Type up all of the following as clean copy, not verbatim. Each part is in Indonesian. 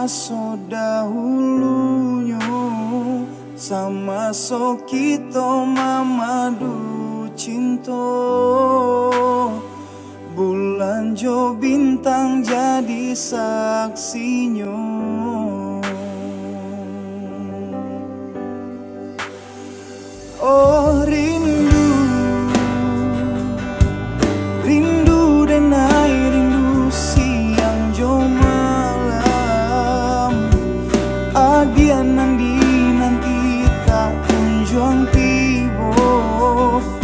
so dahulunya sama so kita mamadu cinta. Bulan jo bintang jadi saksinya. Oh rindu, rindu dan air rindu siang jo malam. Adian nanti tak kunjung tiba,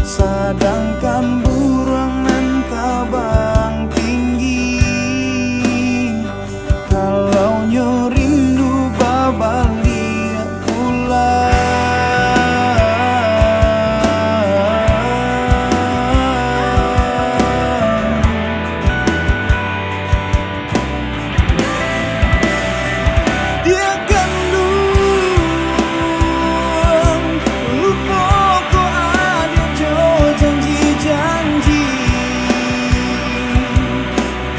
sedangkan burung nan tabang tinggi. Kalau nyo rindu babalik pulang. Dia kandung lupa ko ada jo janji-janji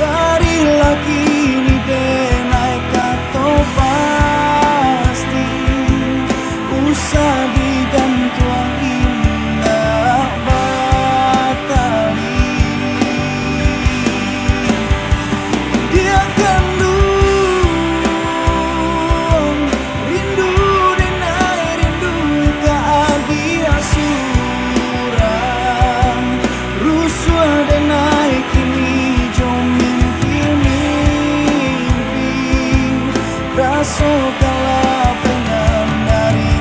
dari laki ni denai kato pasti usah digantung indah batali. Dia kandung rindu dan air rindu tak dia surang. Rusuh dan naik kini jo mimpi-mimpi. Rasa kalah pengen dari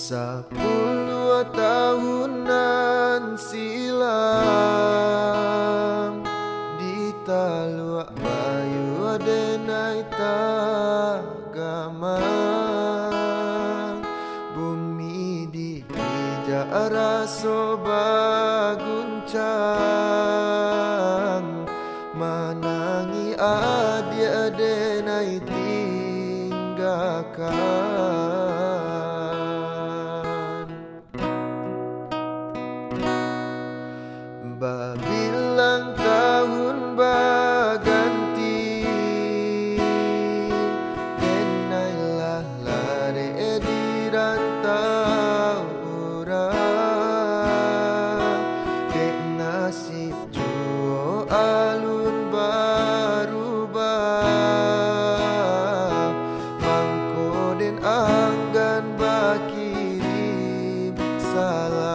10 tahunan silam di Taluk Bayu adenai tagamang bumi di raso baguncang manangi adenai tinggalkan. Babilang tahun baganti denailah lare di rantau orang dek nasib juo alun barubah mangko den anggan bakirim salam.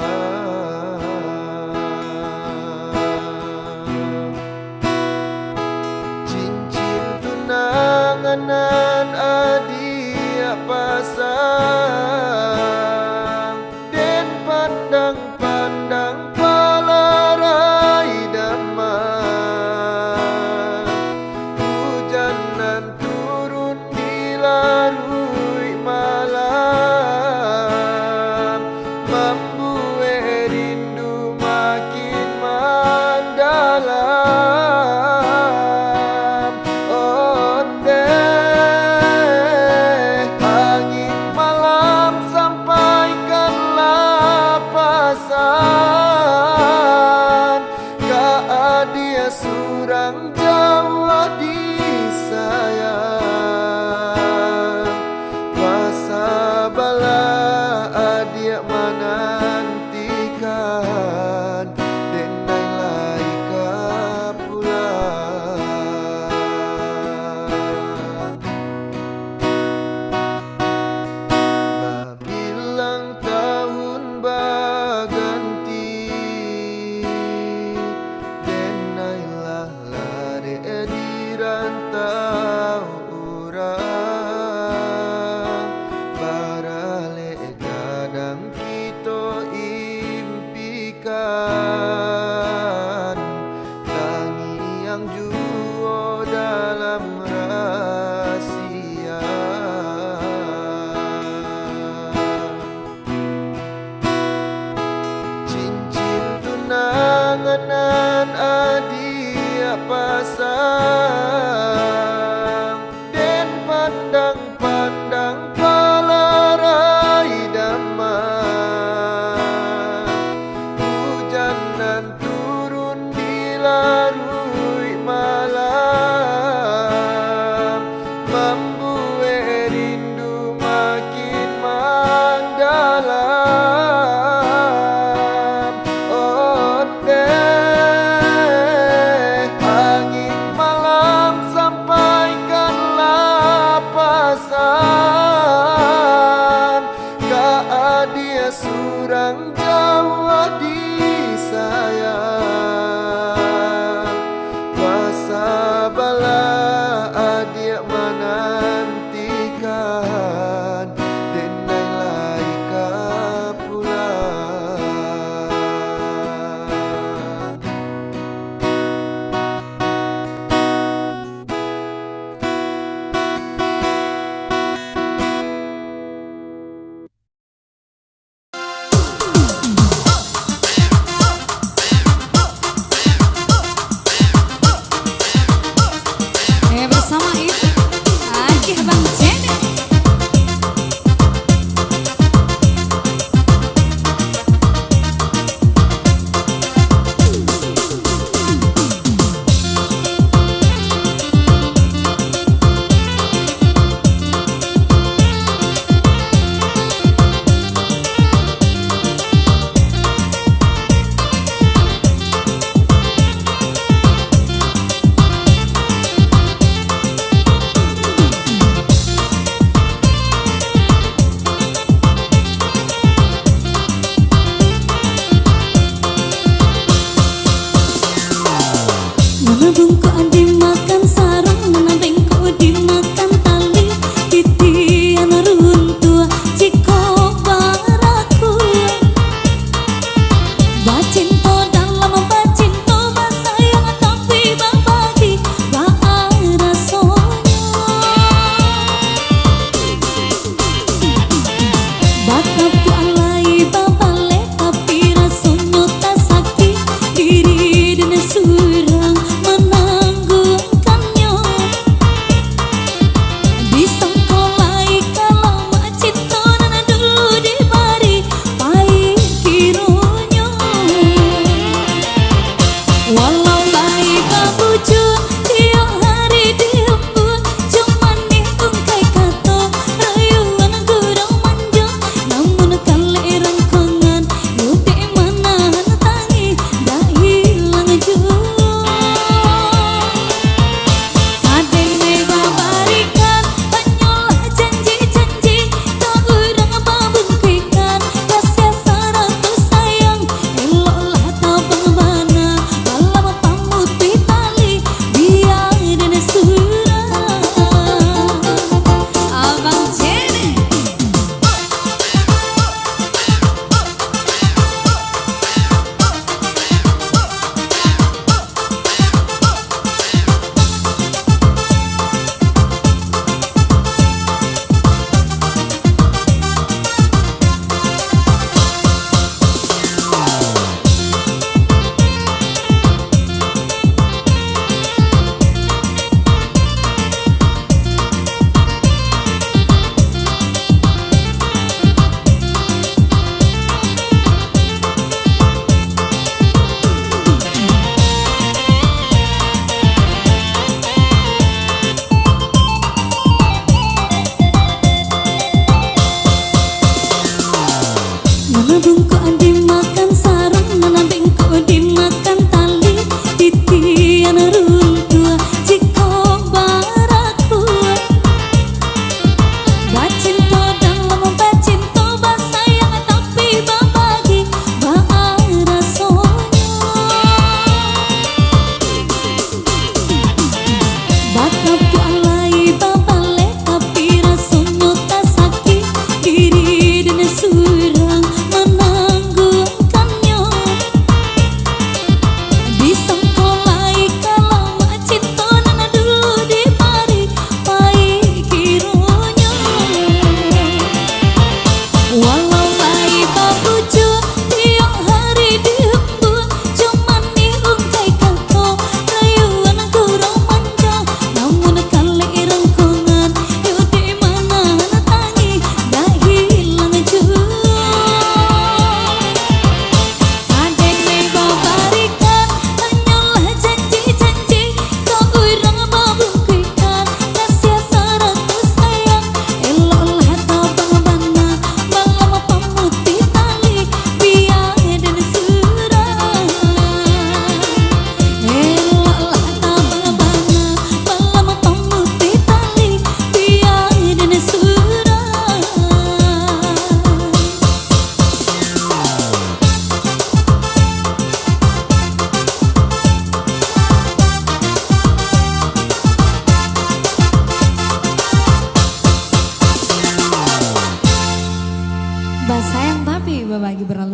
Tunanganan adia pasang den pandang-pandang palarai damai hujanan turun di larui malam membuat rindu makin mendalam. Dia surang Jawa disayang masa bala adia menantikan denai laika pulang. Babilang tahun baganti di rantau urang barale kadang kita impikan tangi yang juo dalam rahasia. Cincin tunanganan adia pasang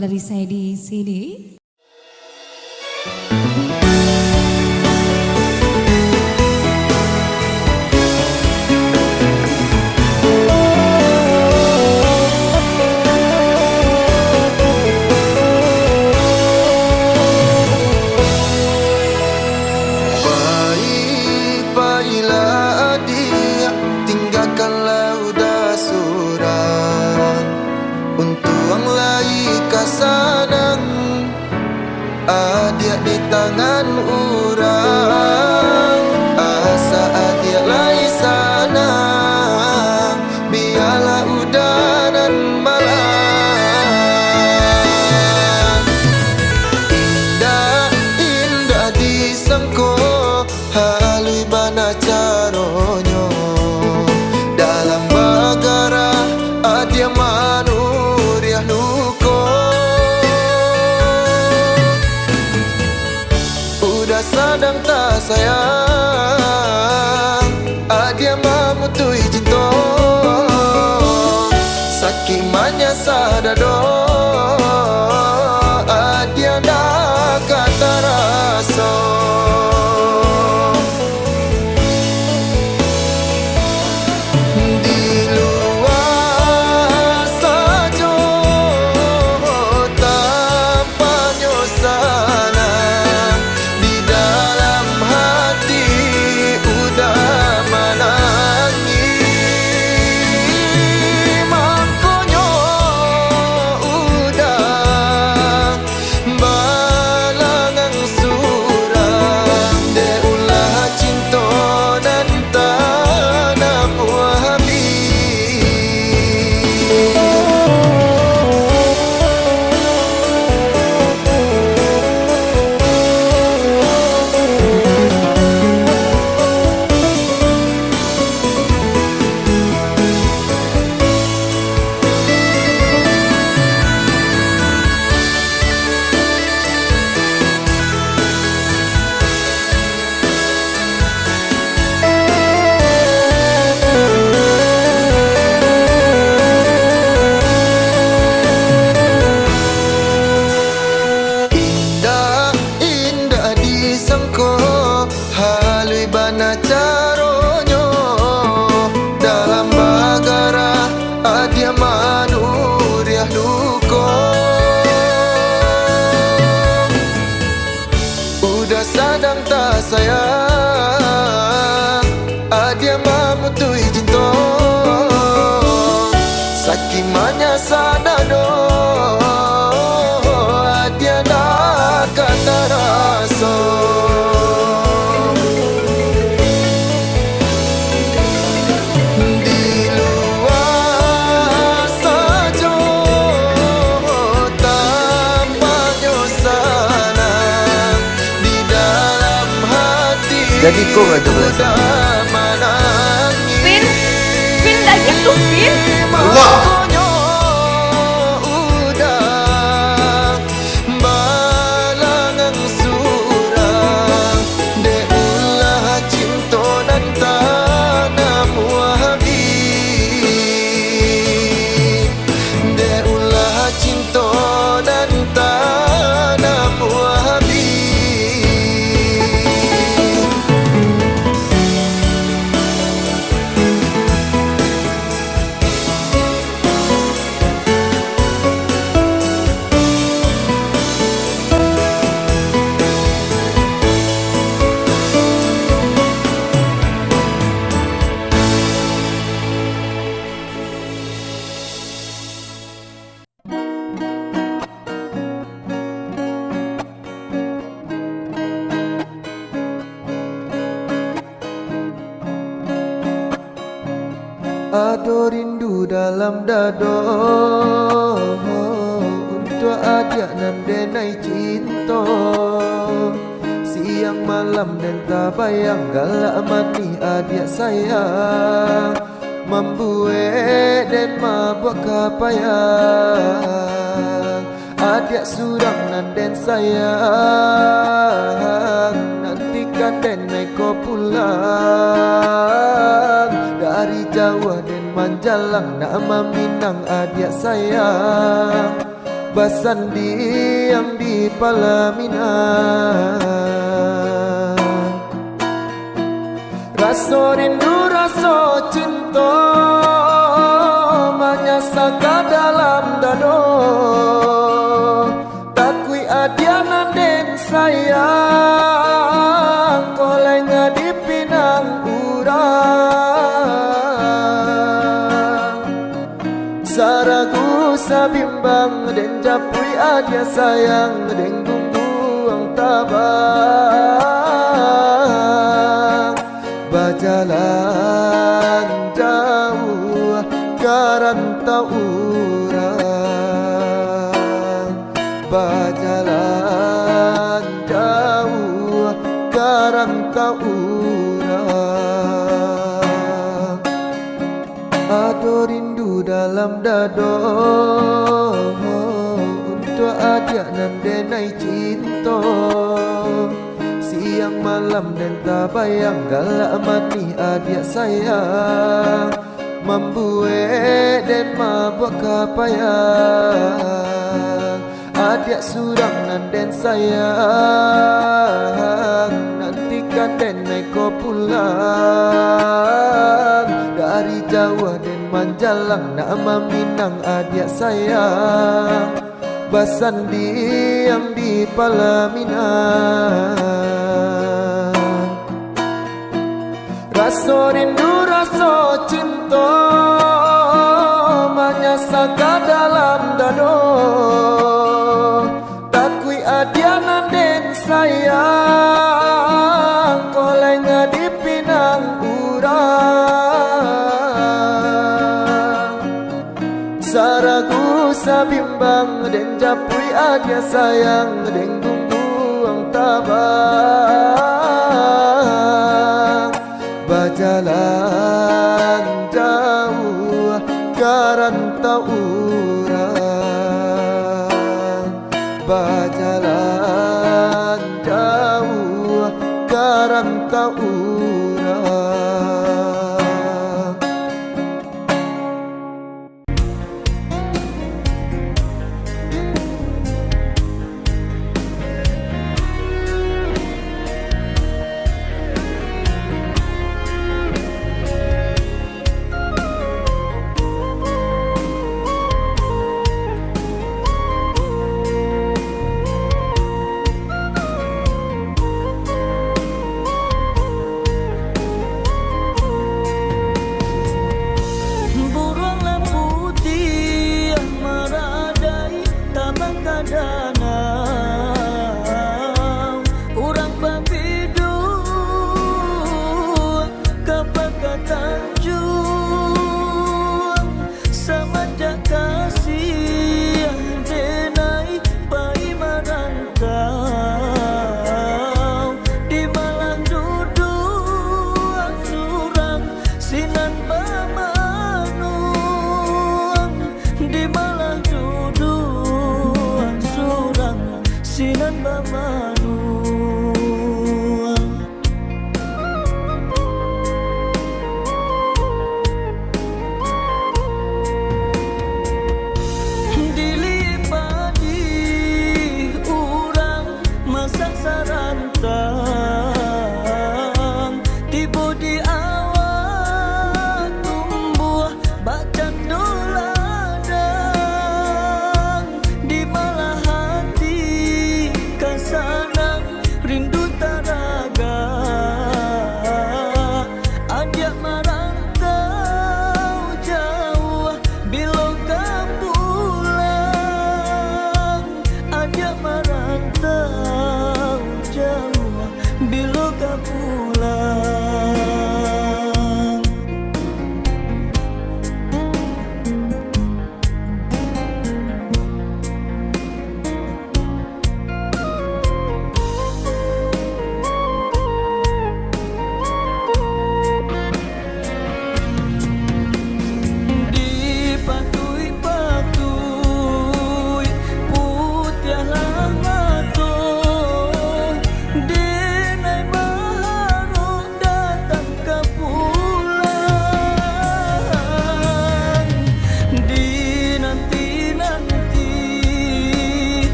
dari saya di sini. Baiklah adik, tinggalkanlah udah surat untuk lain kasanang adik di tangan orang. Asa adik lai sana, biarlah udanan malam. Indah disangko, halui bana caronyo dalam bagara adia manuriah luko. Udah sadang tak sayang, adia mamutui cinta sakimanya sadado, adia nak kata rasa. Caronyo dalam bagara adia manuriah luko. Udah sadang tak sayang, adia mamutui cinta sakimanya sadado, adia nak kata rasa. Jadi kok gak coba Vin, Vin dah gitu Vin. Allah. Ado rindu dalam dado untuk adik nan denai cinta. Siang malam dan tak bayang galak mani adik sayang, membuat dan mabuk kapayang. Adik surang nan den sayang, nantikan den naik ko pulang dari Jawa dan Manjalang, nama Minang adik sayang. Basan diam di pelaminan. Rasa rindu rasa cinta menyasaka dalam dado. Takui adianan den sayang kolenga di pinang urang. Saragu sabimbang den japui adia sayang den gungguang tabang. Berjalan jauh karantau urang. Berjalan jauh karantau urang. Ado rindu dalam dado untuk adia nan denai cinta. Siang malam dan tak bayang galak mani adia sayang. Membuat dan mabuk kapayang. Adia surang nan den sayang. Nantikan den naik ko pulang. Dari Jawa dan Manjalang nama Minang adia sayang. Basan diam di pelaminan. Rasa rindu rasa cinta menyasaka dalam dado. Takui adianan den sayang kolenga di pinang urang. Saragu sabimbang den japui adia sayang den gungguang tabang. Berjalan jauh karantau urang. Berjalan jauh karantau urang.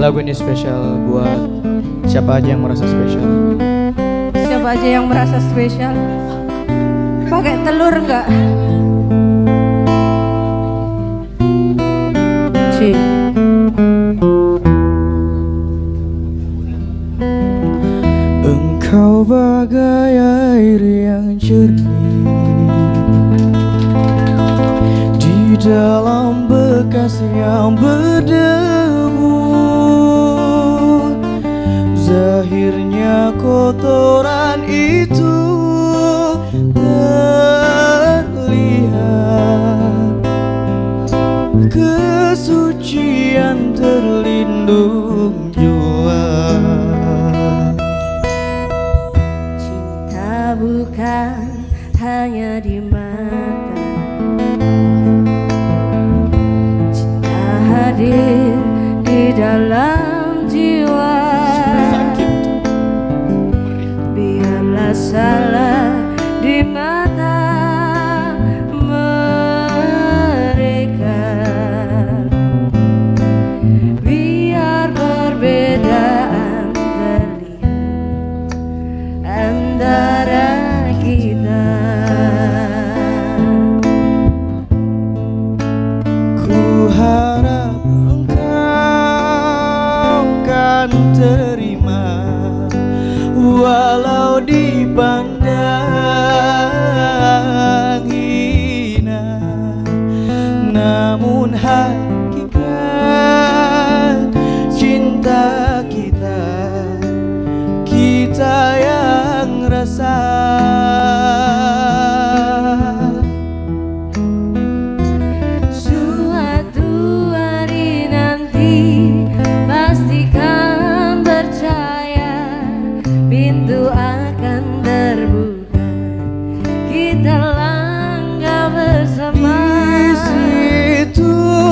lagu ini spesial buat siapa aja yang merasa spesial. Siapa aja yang merasa spesial? Pakai telur enggak? Ci. Engkau bagai air yang jernih di dalam bekas yang berdebu. Zahirnya kotoran itu terlihat, kesucian terlindung jua. Cinta bukan hanya di mata, cinta hadir di dalam jiwa. Biarlah salah di mata mereka, biar perbedaan terlihat antara kita. Ku harap engkau kan terima, walau dipandang hina, namun hakikat cinta kita, kita yang rasa. Suatu hari nanti pastikan percaya, pintu akan terbuka, kita langkah bersama. Di situ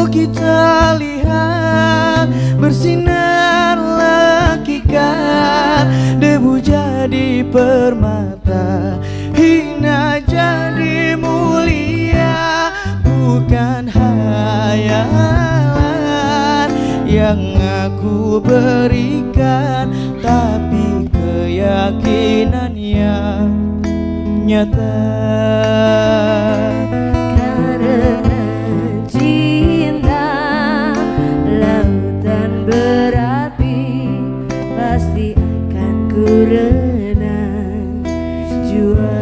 kita lihat bersinar hakikat, debu jadi permata, hina jadi mulia. Bukan hayalan yang aku berikan, tapi keyakinan yang nyata. Karena cinta lautan berapi, pasti akan ku renang jua.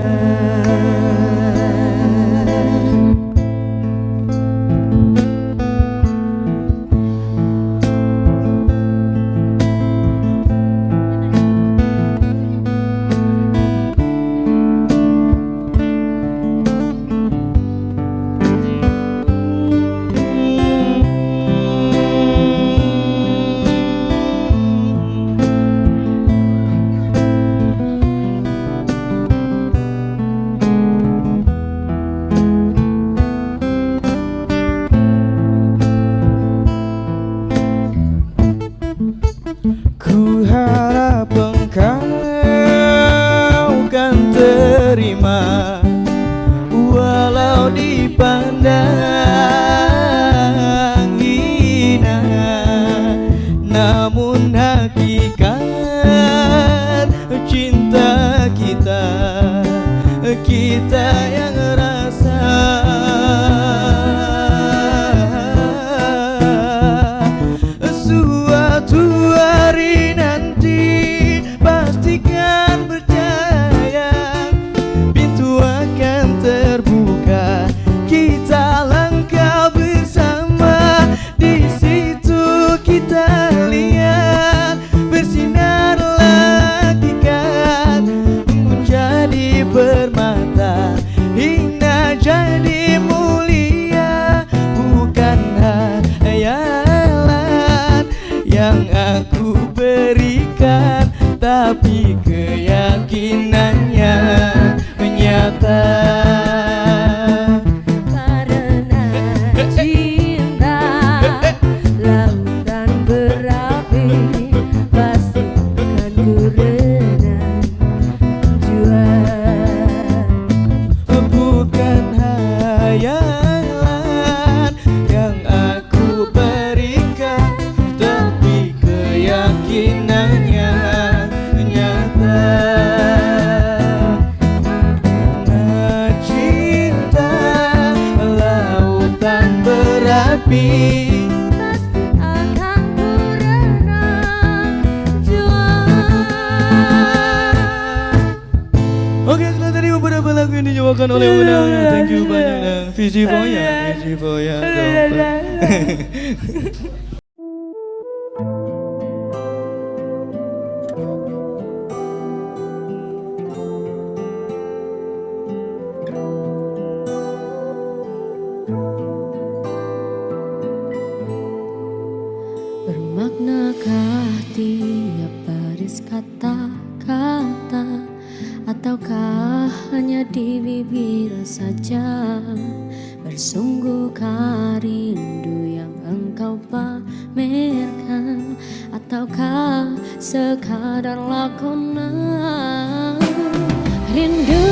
tapi pasti akan berenang juang. Oke, setelah tadi beberapa lagu yang dibawakan oleh Una. Thank you banyak nah. Visi Foya Bermaknakah tiap baris kata-kata, ataukah hanya di bibir saja? Bersungguhkah rindu yang engkau pamerkan, ataukah sekadar lakonan? Rindu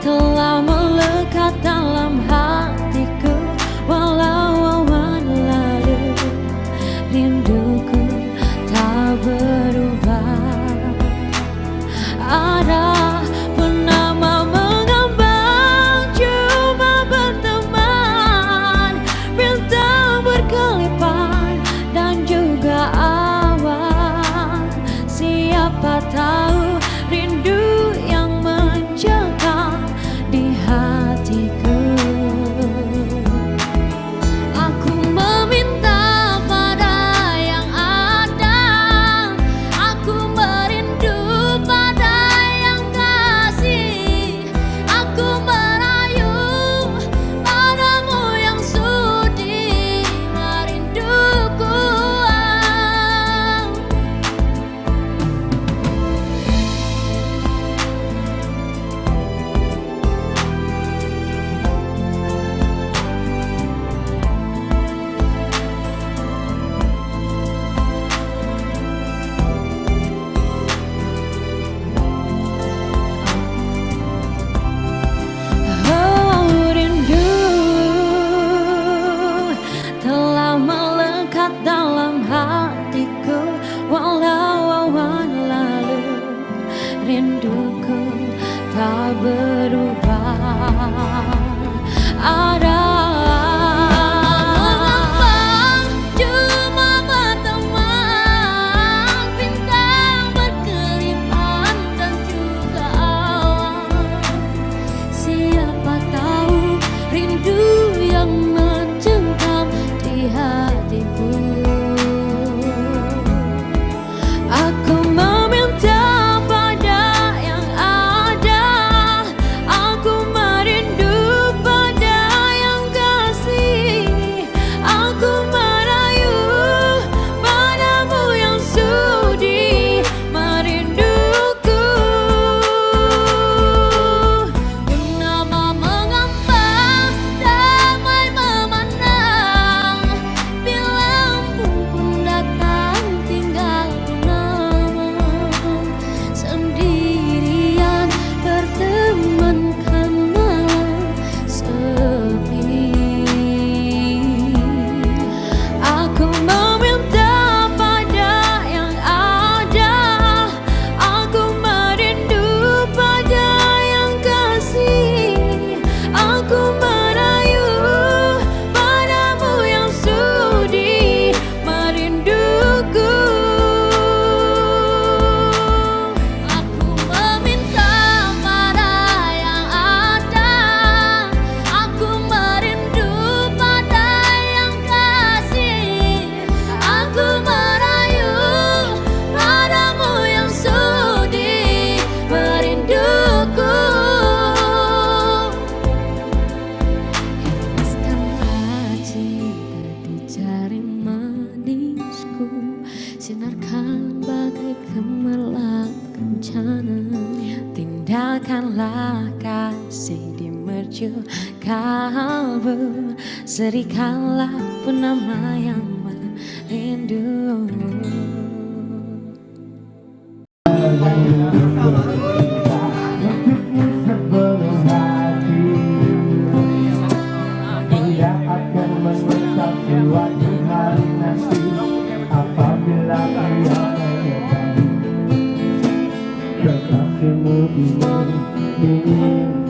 telah melekat dalam hatiku, walau awan lalu rinduku tak berubah. Ada penama mengambang, cuma berteman, bintang berkelipan dan juga awan. Siapa tahu rindu yang mencekam di hatiku. Aku meminta pada yang ada, aku merindu pada yang kasih, aku merayu padamu yang sudi merinduku. Oh, rindu telah melekat dalam hatiku, walau awan lalu rinduku tak berubah. Ada mengambang, cuma berteman, bintang berkelipan dan juga awan. Siapa tahu rindu yang mencengkam di hatiku. Aku meminta pada yang ada, aku merindu pada yang kasih, aku merayu padamu yang sudi merinduku. Purnama mengambang, damai memandang, bila embun pun datang tinggal kenangan. Sendirian bertemankan malam sepi. Aku meminta pada yang ada, aku merindu pada yang kasih, aku merayu padamu yang sudi merinduku. Aku meminta pada yang ada, aku merindu pada yang kasih, aku merayu padamu yang sudi merinduku. Hembuskanlah cinta di jari manisku, sinarkan bagai gemerlap kencana. Tindakanlah kasih di mercu kalbu, serikanlah penama yang merindu. Tidak akan menyesal suatu hari nanti apabila ia menyadari kekasihmu ini kembali.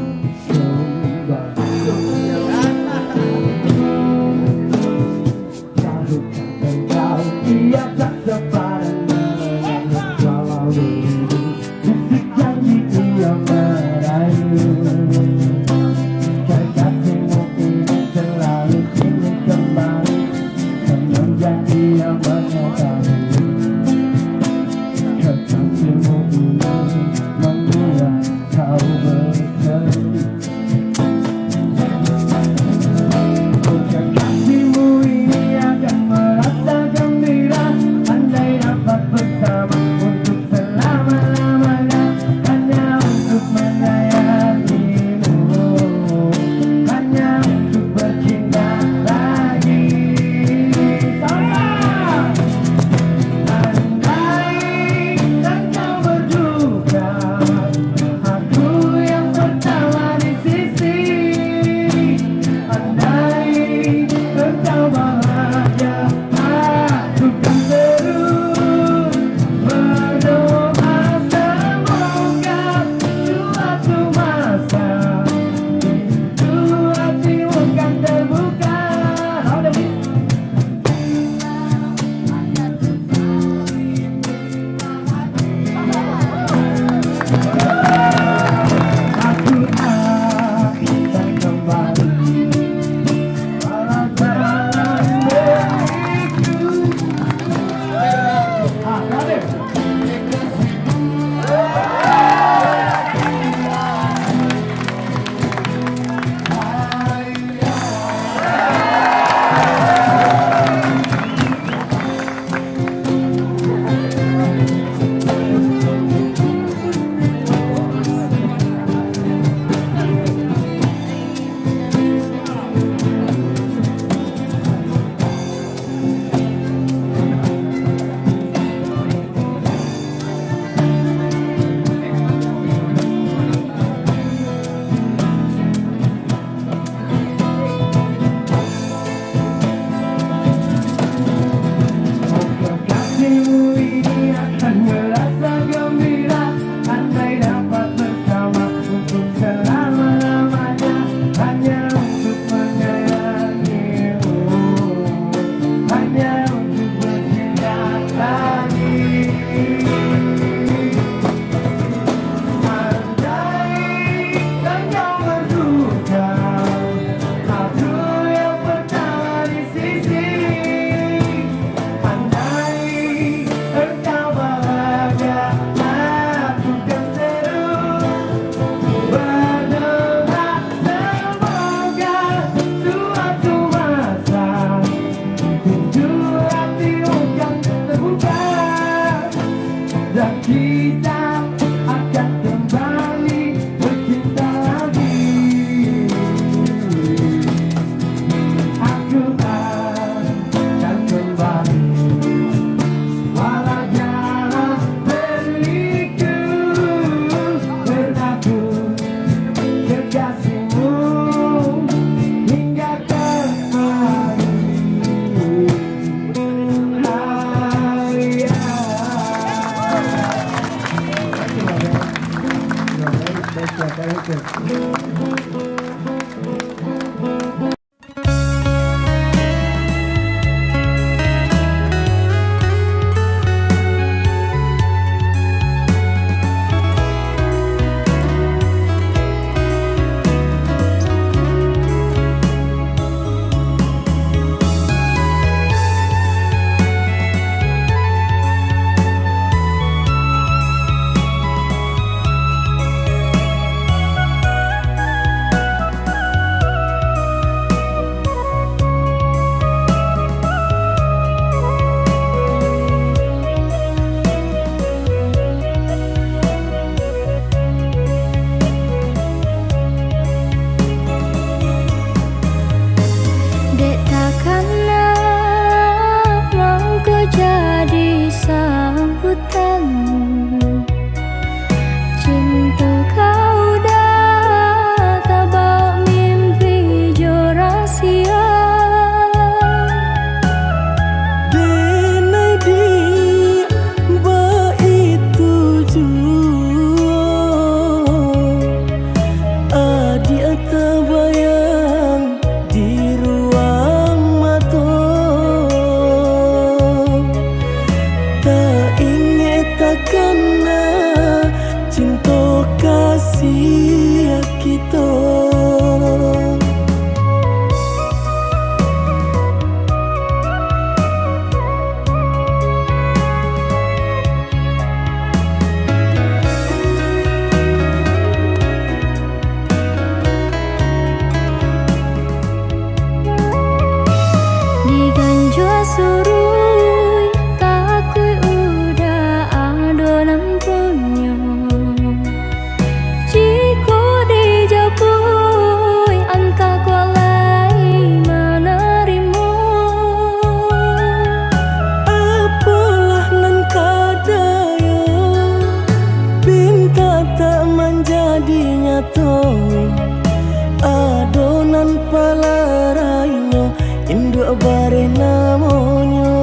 induk bare namonyo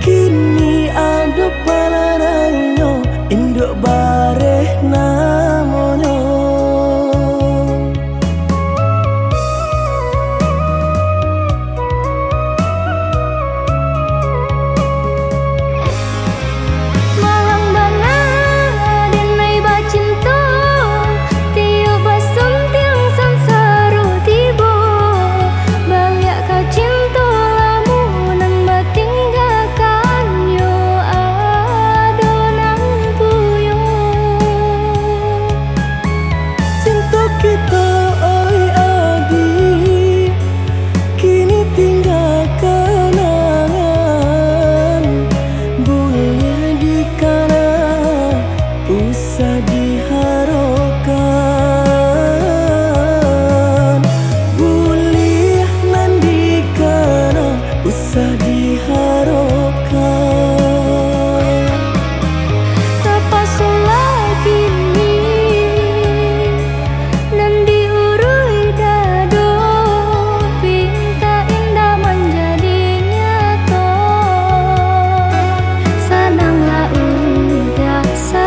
kini ada palarainyo induk bare namonyo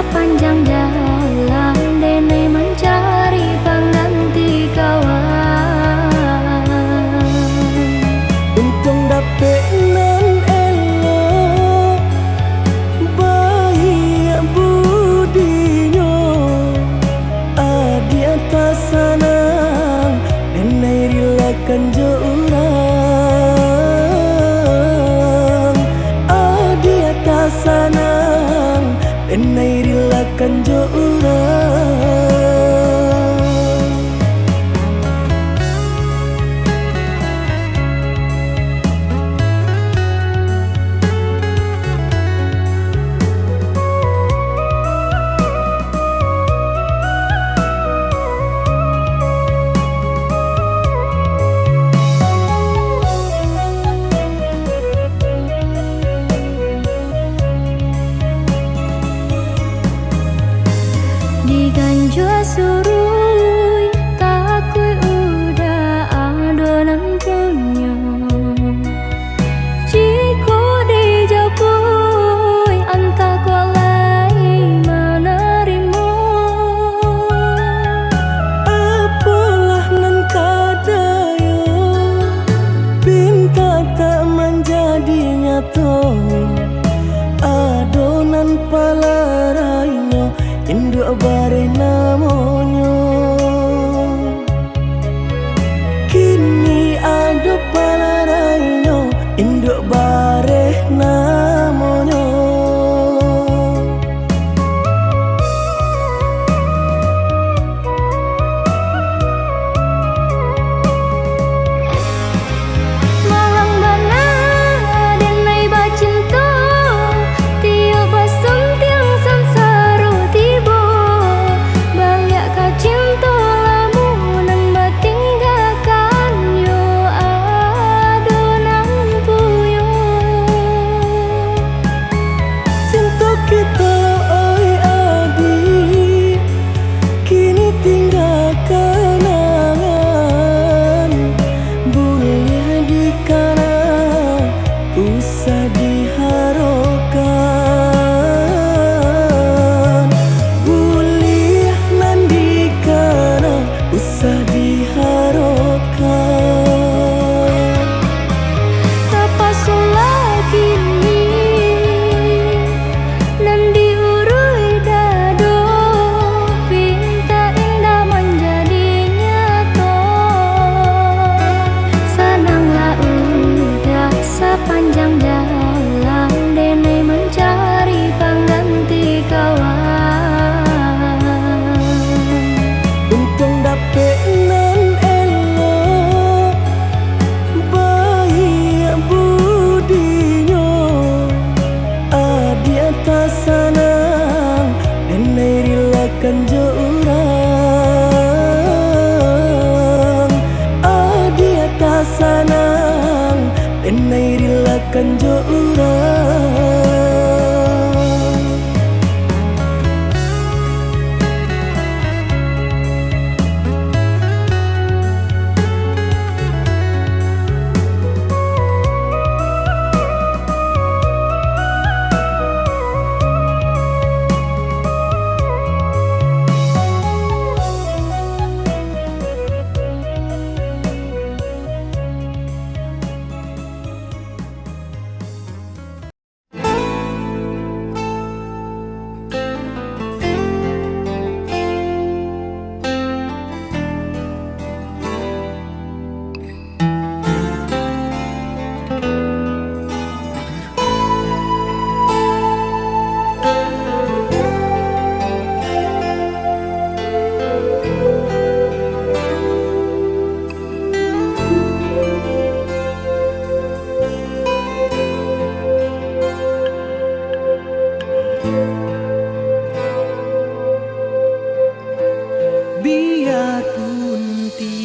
panjang jalan dene mencari pengganti kawan untung dapet nan elok baik budinyo adi atas sanang dene rilakan jo urang adi atas sanang dene rilakan jo urang diganjua surui takui udah adonan punya jiko dijapui anta kolai menerima apalah nan kadayo pinta tak menjadi nyata adonan palarainyo induk bare namonyo kini ada palarainyo induk bare namonyo malang bana denai bacinta tiup basum tiang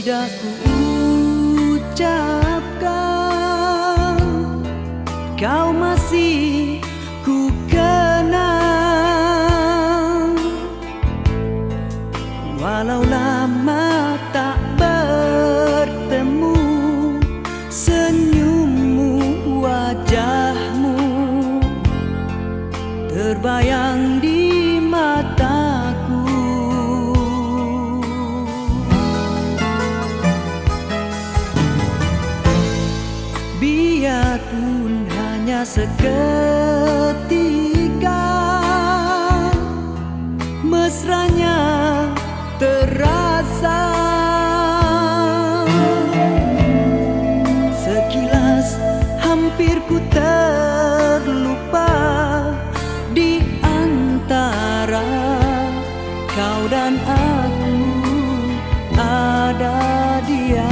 tidak ku ucapkan, kau masih ku kenang. Walau lama tak bertemu, senyummu, wajahmu terbayang di mataku. Biarpun hanya seketika, mesranya terasa. Sekilas hampir ku terlupa di antara kau dan aku ada dia.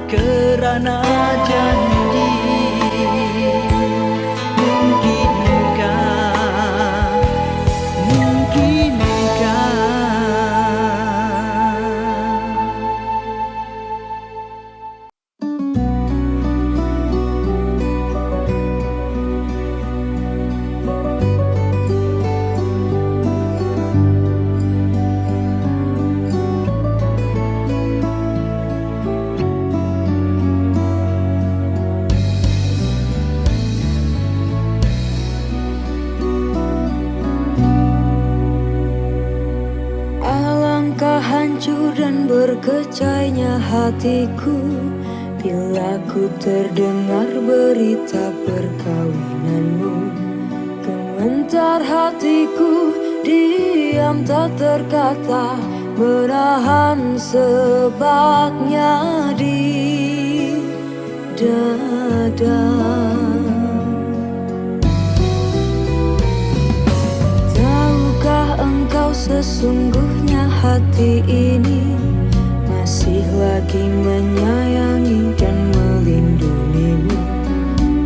Karena janji, mungkinkah Alangkah hancur dan berkecainya hatiku bila ku terdengar berita perkawinanmu. Gementar hatiku, diam tak terkata, menahan sebabnya di dada. Tahukah engkau sesungguhnya hati ini masih lagi menyayangi dan melindungimu,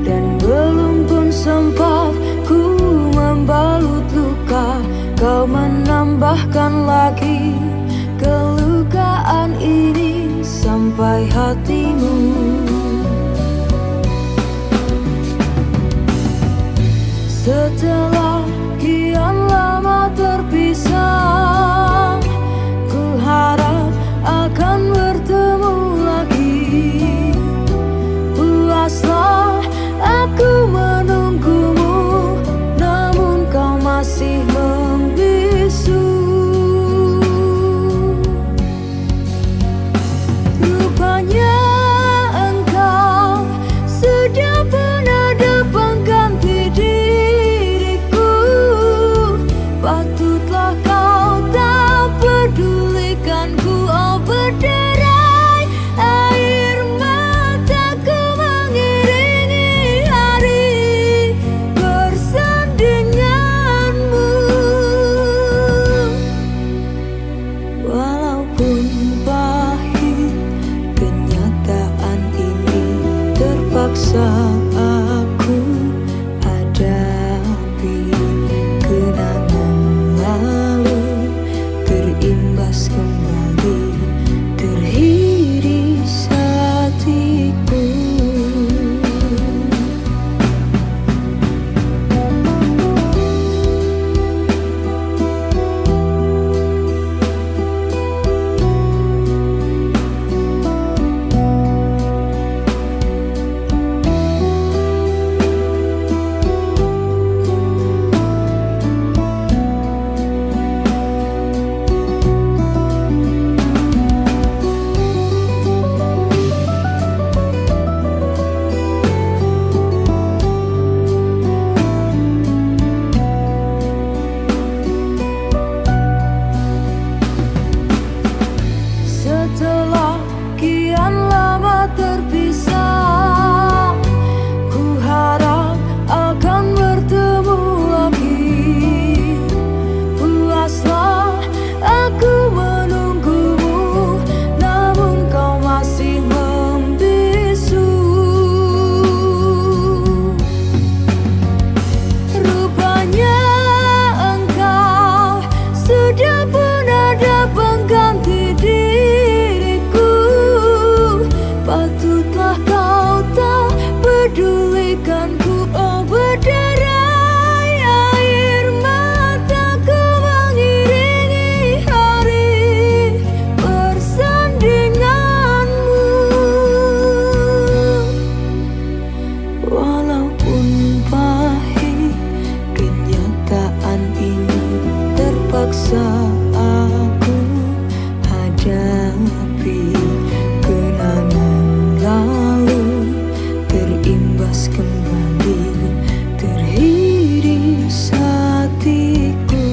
dan belum pun sempat ku membalut luka, kau menambahkan lagi kelukaan ini sampai hatimu. Setelah kian lama terpisah, ku harap akan bertemu lagi. Puaslah aku menunggumu, namun kau masih membisu. Rupanya engkau sudah pun ada pengganti diriku. Patutlah kau tak pedulikanku, oh berderai air mataku mengiringi hari bersandinganmu. Walaupun pahit kenyataan ini, terpaksa aku hadapi. Kenangan lalu terimbas kembali, teriris hatiku. Setelah kian lama terpisah, ku harap akan bertemu lagi. Puaslah aku menunggumu, namun kau masih membisu. Rupanya engkau sudah pun ada pengganti diriku. Patutlah kau tak pedulikanku, oh berderai air mataku mengiringi hari bersandinganmu. Walaupun pahit kenyataan ini, terpaksa aku hadapi. Kenangan lalu terimbas kembali, teriris hatiku.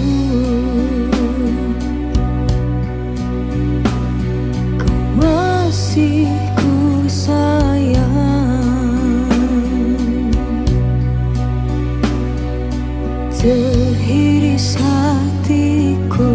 Kau masih ku sayang, teriris hatiku.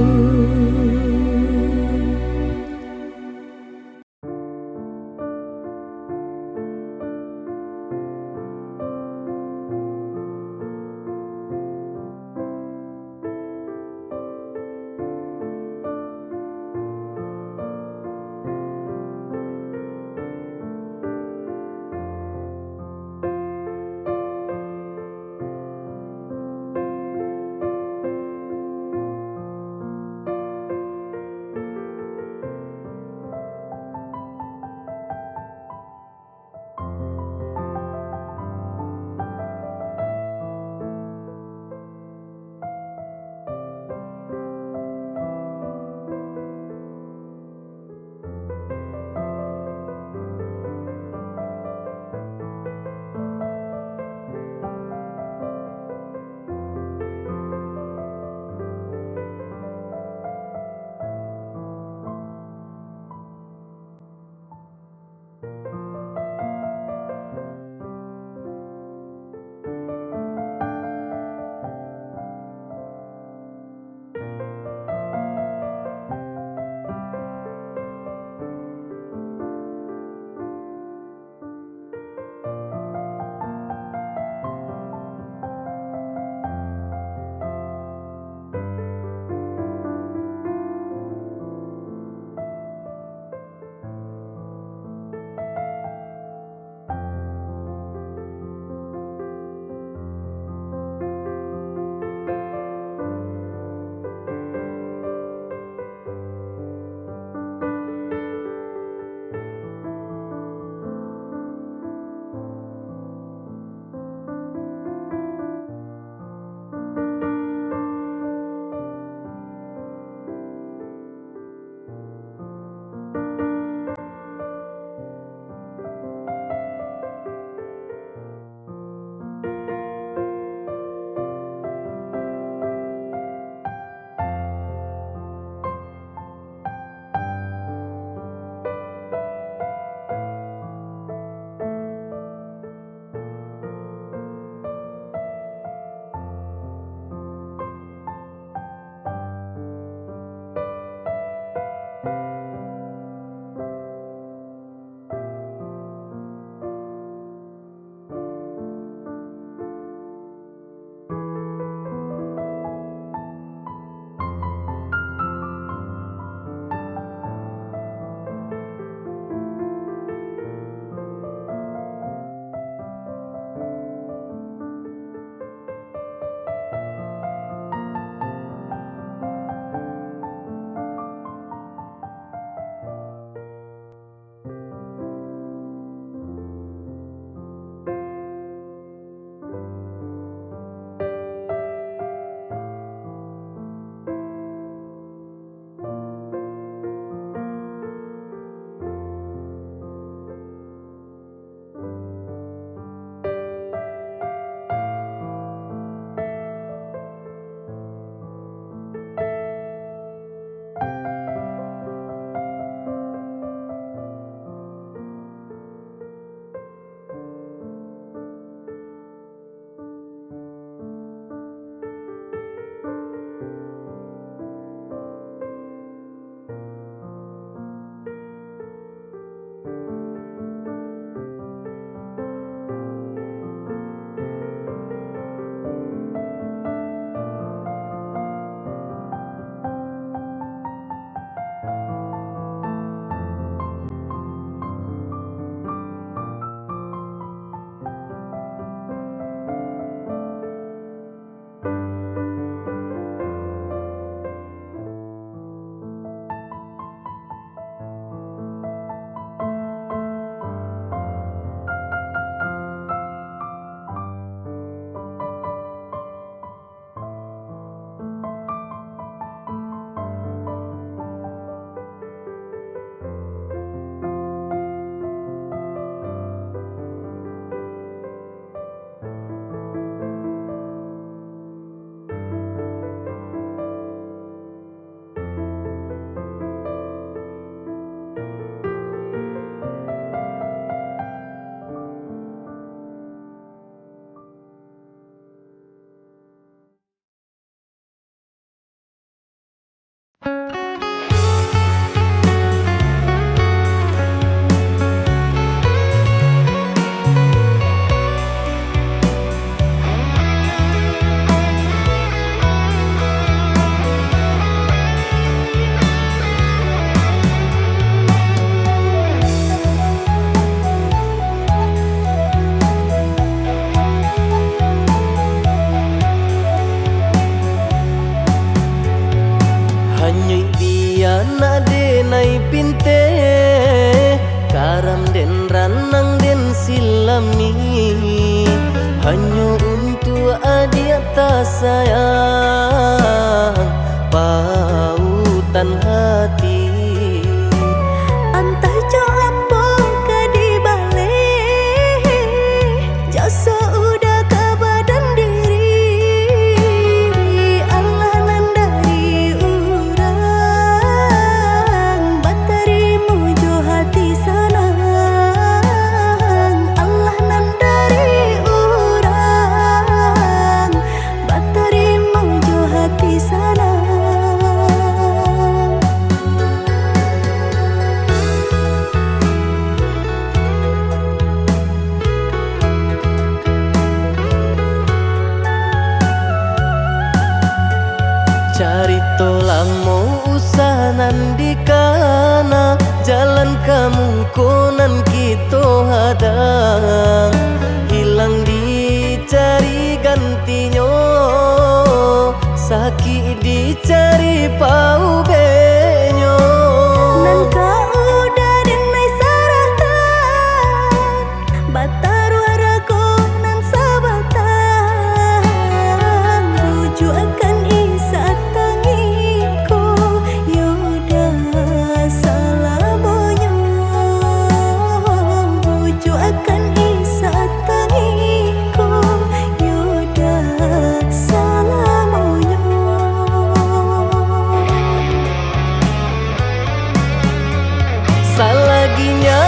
kami hanya untuk adik tak sayang pautan hati. Entah jo apa ke di balik jasa udah ke badan diri. Allah nan dari urang baterimu jo hati sanang. Allah nan dari urang baterimu jo hati sanang. Carito lamo usahanan di kana jalan kamu konan kita hadang hilang dicari gantinya sakit dicari pau benyo. Nan kau udah denai saratan batar waraku nan sabatan rujuk akan isa tangiku yaudah salamonya rujuk akan isa tangiku yaudah salamonya. Salaginya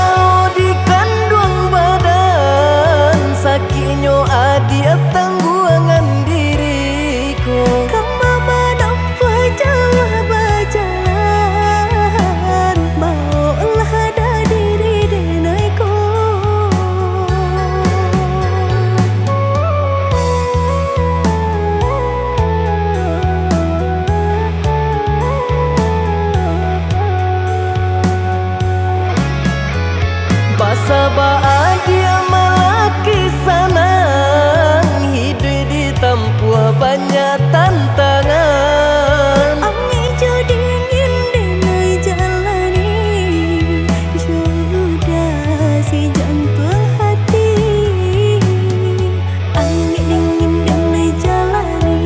di kandung badan sakitnya adia tangguangan diriku. Kamu menampak jauh berjalan maulah ada diri denaiku. Basabaa dia malaki sanang hidup ditempuh banyak tantangan. Angin jo dingin denai jalani sudah si jantung hati. Angin dingin denai jalani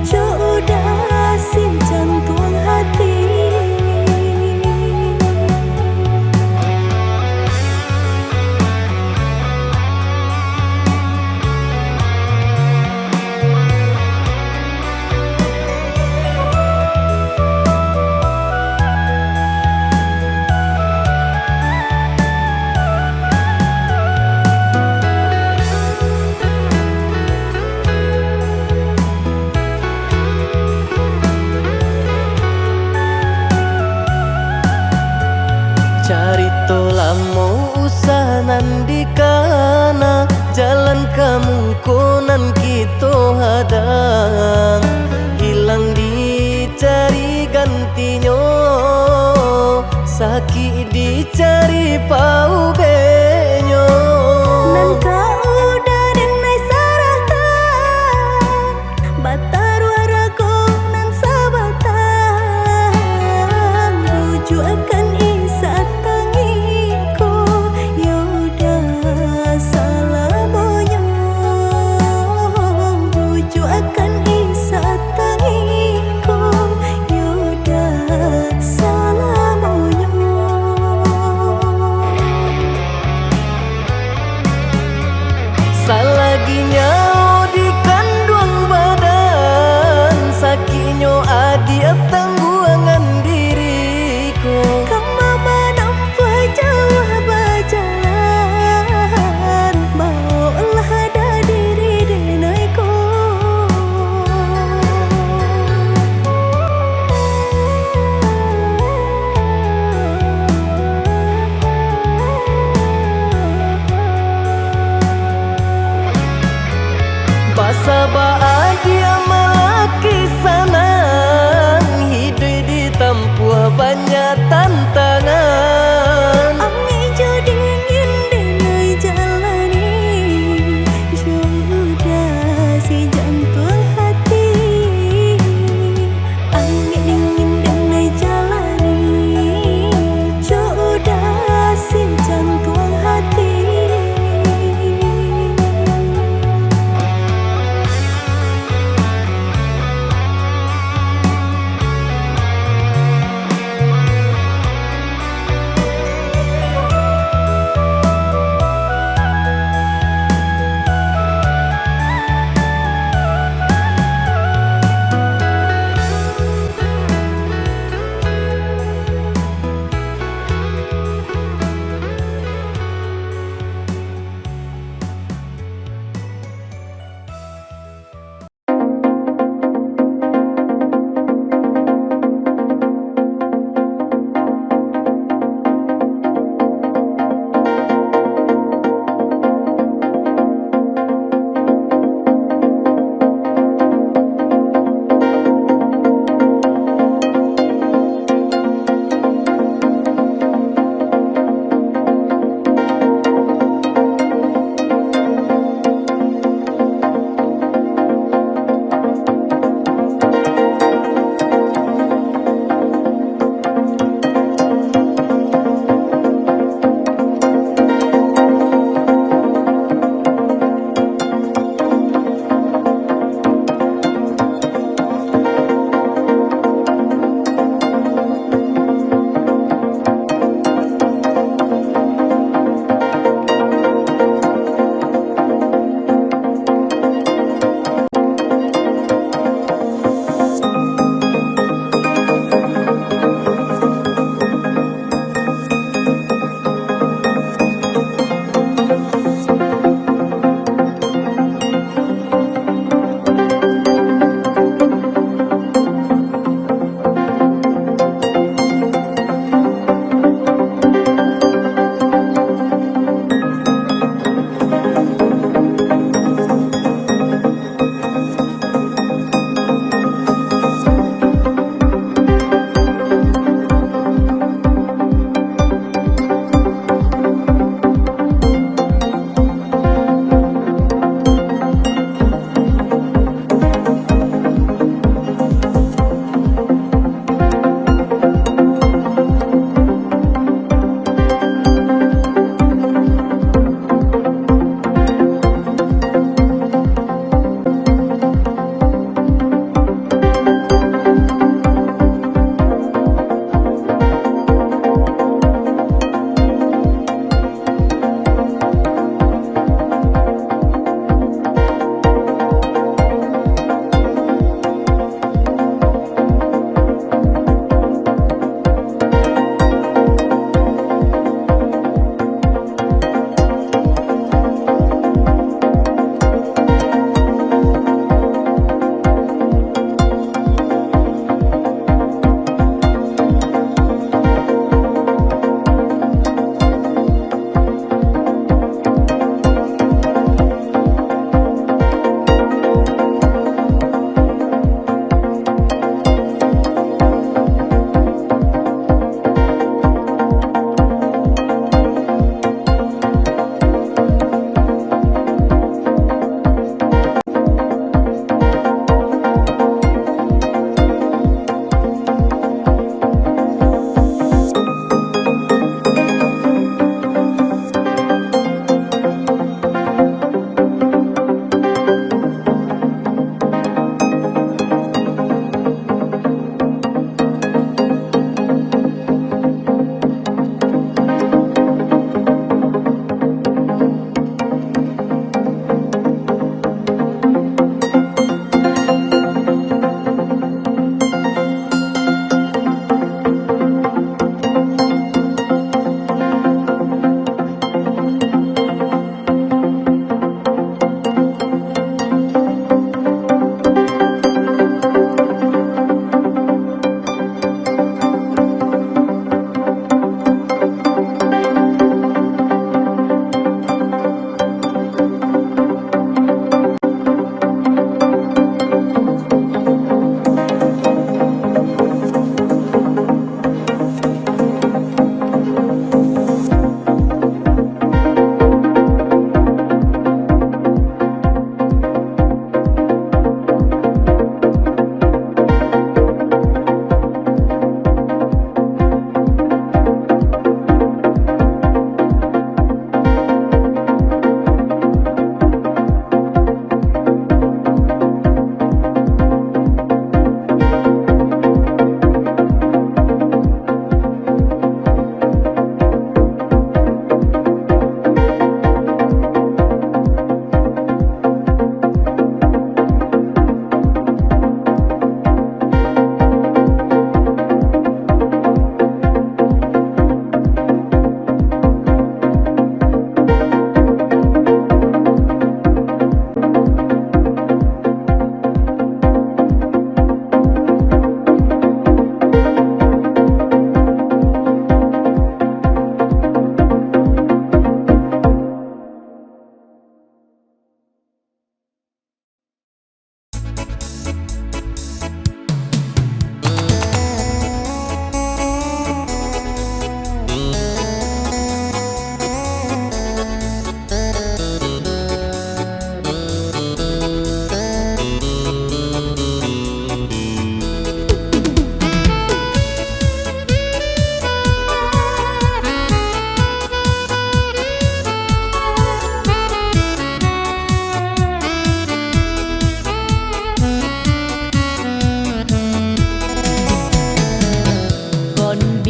sudah si jantung hati. Carito lamo usahanan di kana jalan kamu konan kita hadang hilang dicari gantinya sakit dicari pau benyo. Nan kau udah denai saratan batar waraku nan sabatan rujuk akan isa tangiku yaudah salamonya rujuk akan isa tangiku yaudah salamonya. Salaginya di kandung badan sakitnya adia tangguangan diriku.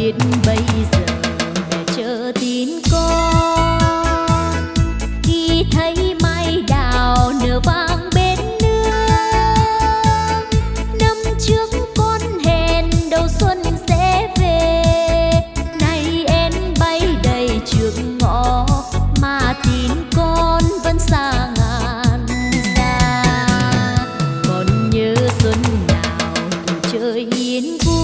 biết bây giờ mẹ chờ tin con khi thấy mai đào nở vang bên nương. Năm trước con hẹn đầu xuân sẽ về, nay em bay đầy trước ngõ mà tin con vẫn xa ngàn xa. Còn nhớ xuân nào tuổi chơi yên vui,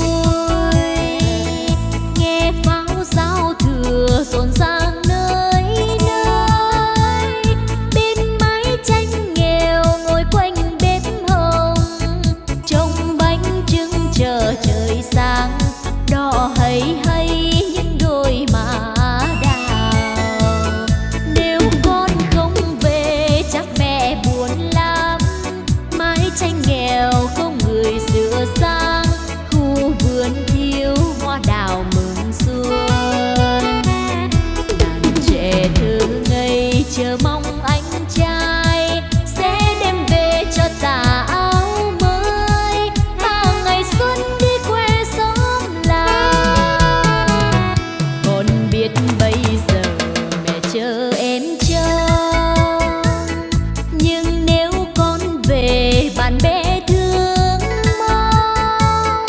nghe pháo giao thừa rộn ràng nơi nơi. Bên mái tranh nghèo ngồi quanh bếp hồng, trông bánh trưng chờ trời sáng, đỏ hay hay những đôi má đào. Nếu con không về chắc mẹ buồn lắm, mái tranh nghèo không người sửa sang, khu vườn thiếu hoa đào mừng xuân. Đàn trẻ thơ ngây chờ mong anh trai sẽ đem về cho tà áo mới, và ngày xuân đi quê xóm làng. Con biết bây giờ mẹ chờ em trông, nhưng nếu con về bạn bè thương mong,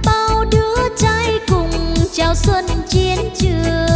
bao đứa trai cùng chào xuân chiến trường.